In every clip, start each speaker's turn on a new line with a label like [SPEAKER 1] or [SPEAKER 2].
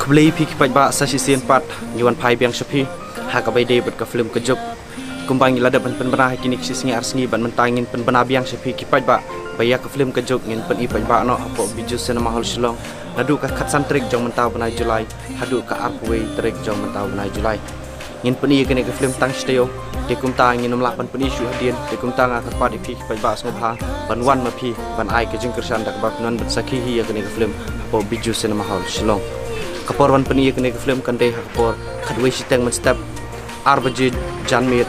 [SPEAKER 1] beli pi kipat ba sasi sian pat yuan pai biang sepi hak abai de bet ka film kejuk kumbang ilada pen penbana kini kisisngi arsngi ban mentangin penbana biang sepi kipat ba baya ka film kejuk ngin pen ipat ba no apo biju sena mahal shilong ladu ka khat santrik jong mentau benai Julai hadu ka arpway trik jong mentau benai Julai ngin pen i kene ka film tang steo de kum ta ngin nomla pan pen isu hadien de kum ta nga ka pa di pi kipat ba sngo pha ban wan ma pi ban ai ka jing kersan dak ba non bet sakhi hi ya kene ka film apo biju sena mahal shilong kapor wan peni kene ke film kande kapor khadwe siteng man step ar baje janmit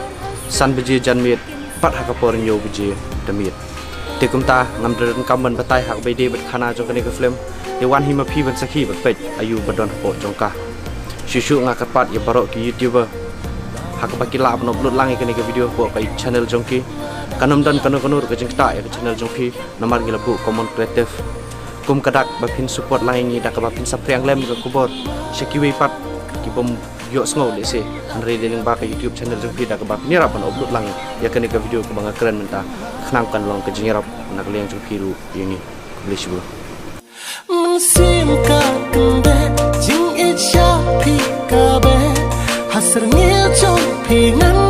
[SPEAKER 1] san baje janmit pat ha kapor nyo baje damit tekumta ngamdren kamban batai hak bede bet khana jo kene ke film de wan hima phi ban sakhi bat pet ayu badon po jongka shishu nga kapat ya barok ki youtuber hak bakila upload upload lang kene ke video po kai channel jongki kanam dan kanur ke jengta ya channel jongki namar gila bu common creative kum kadak bapin support lain ni dak bapin sapriang lem ke kubor sekiwi pat ki bom yo sngo le se andre dening ba ka YouTube channel jeng pi dak bapin ni rapan upload lang ya kene ke video ke banga keren menta khnang kan long ke jing rap nak liang jeng pi ru yengi blish bu
[SPEAKER 2] sim ka kunde jing e cha pi ka be hasr nge chong pi nan